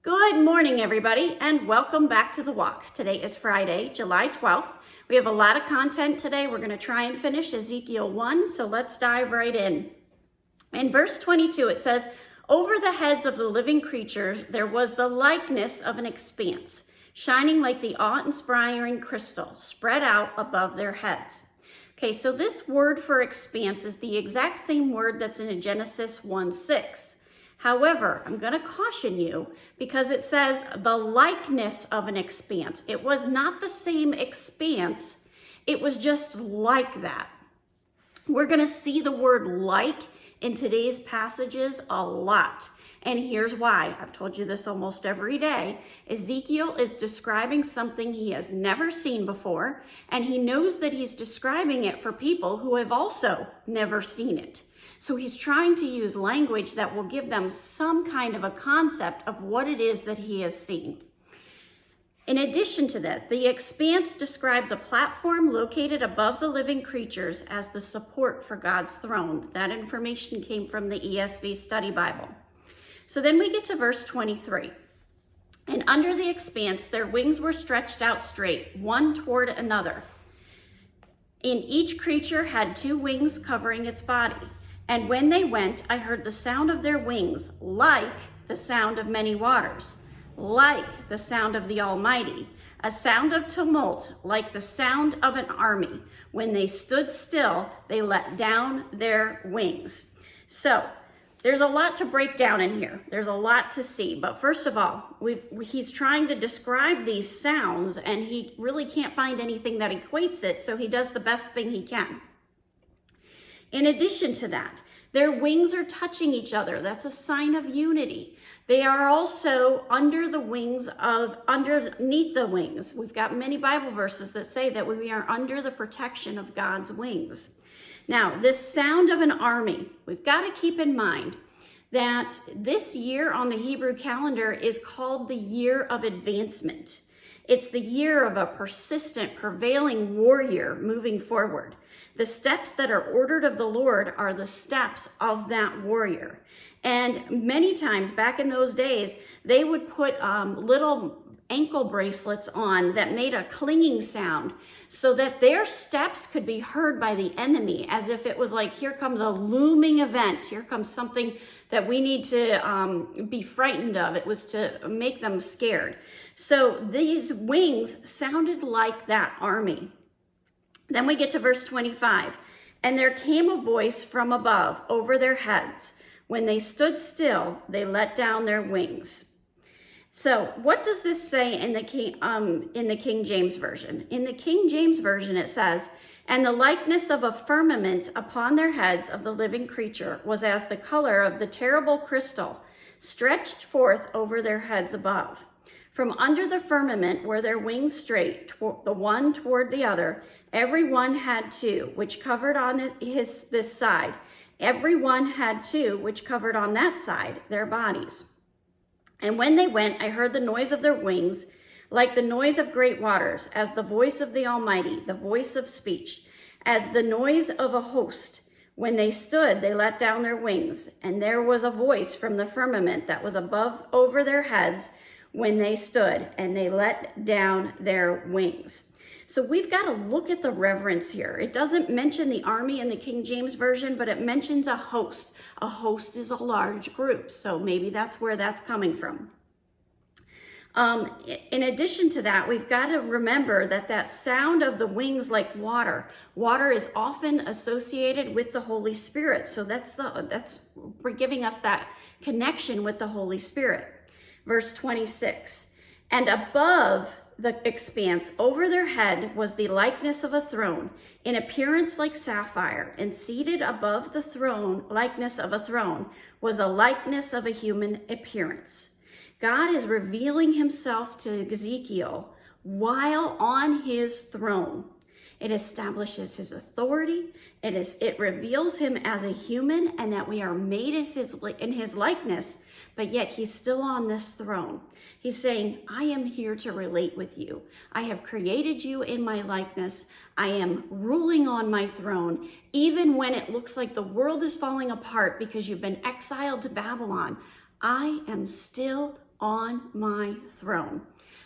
Good morning, everybody, and welcome back to The Walk. Today is Friday, July 12th. We have a lot of content today. We're going to try and finish Ezekiel 1, so let's dive right in. In verse 22, it says, "Over the heads of the living creatures there was the likeness of an expanse, shining like the awe-inspiring crystal, spread out above their heads." Okay, so this word for expanse is the exact same word that's in Genesis 1:6. However, I'm going to caution you because it says the likeness of an expanse. It was not the same expanse. It was just like that. We're going to see the word like in today's passages a lot. And here's why. I've told you this almost every day. Ezekiel is describing something he has never seen before, and he knows that he's describing it for people who have also never seen it. So he's trying to use language that will give them some kind of a concept of what it is that he has seen. In addition to that, the expanse describes a platform located above the living creatures as the support for God's throne. That information came from the ESV Study Bible. So then we get to verse 23. "And under the expanse, their wings were stretched out straight, one toward another. And each creature had 2 wings covering its body. And when they went, I heard the sound of their wings, like the sound of many waters, like the sound of the Almighty, a sound of tumult, like the sound of an army. When they stood still, they let down their wings." So there's a lot to break down in here. There's a lot to see. But first of all, he's trying to describe these sounds, and he really can't find anything that equates it, so he does the best thing he can. In addition to that, their wings are touching each other. That's a sign of unity. They are also underneath the wings. We've got many Bible verses that say that we are under the protection of God's wings. Now, this sound of an army, we've got to keep in mind that this year on the Hebrew calendar is called the year of advancement. It's the year of a persistent, prevailing warrior moving forward. The steps that are ordered of the Lord are the steps of that warrior. And many times back in those days, they would put little ankle bracelets on that made a clinging sound so that their steps could be heard by the enemy, as if it was like, here comes a looming event. Here comes something that we need to be frightened of. It was to make them scared. So these wings sounded like that army. Then we get to verse 25. "And there came a voice from above over their heads. When they stood still, they let down their wings." So what does this say in the King James Version? In the King James Version, it says, "And the likeness of a firmament upon their heads of the living creature was as the color of the terrible crystal, stretched forth over their heads above. From under the firmament were their wings straight, the one toward the other. Every one had 2, which covered on this side. Every one had 2, which covered on that side, their bodies. And when they went, I heard the noise of their wings, like the noise of great waters, as the voice of the Almighty, the voice of speech, as the noise of a host. When they stood, they let down their wings, and there was a voice from the firmament that was above over their heads when they stood, and they let down their wings." So we've got to look at the reverence here. It doesn't mention the army in the King James Version, but it mentions a host. A host is a large group, so maybe that's where that's coming from. In addition to that, we've got to remember that sound of the wings like water. Water is often associated with the Holy Spirit, so we're giving us that connection with the Holy Spirit. Verse 26, "And above the expanse over their head was the likeness of a throne, in appearance like sapphire, and seated above the throne, likeness of a throne, was a likeness of a human appearance." God is revealing himself to Ezekiel while on his throne. It establishes his authority. It reveals him as a human and that we are made in his likeness, but yet he's still on this throne. He's saying, I am here to relate with you. I have created you in my likeness. I am ruling on my throne, even when it looks like the world is falling apart because you've been exiled to Babylon. I am still on my throne.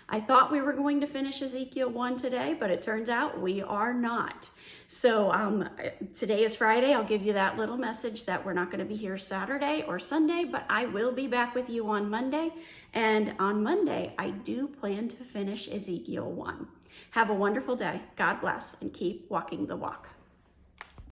I thought we were going to finish Ezekiel 1 today, but it turns out we are not. So today is Friday. I'll give you that little message that we're not going to be here Saturday or Sunday, but I will be back with you on Monday. And on Monday, I do plan to finish Ezekiel 1. Have a wonderful day. God bless, and keep walking the walk.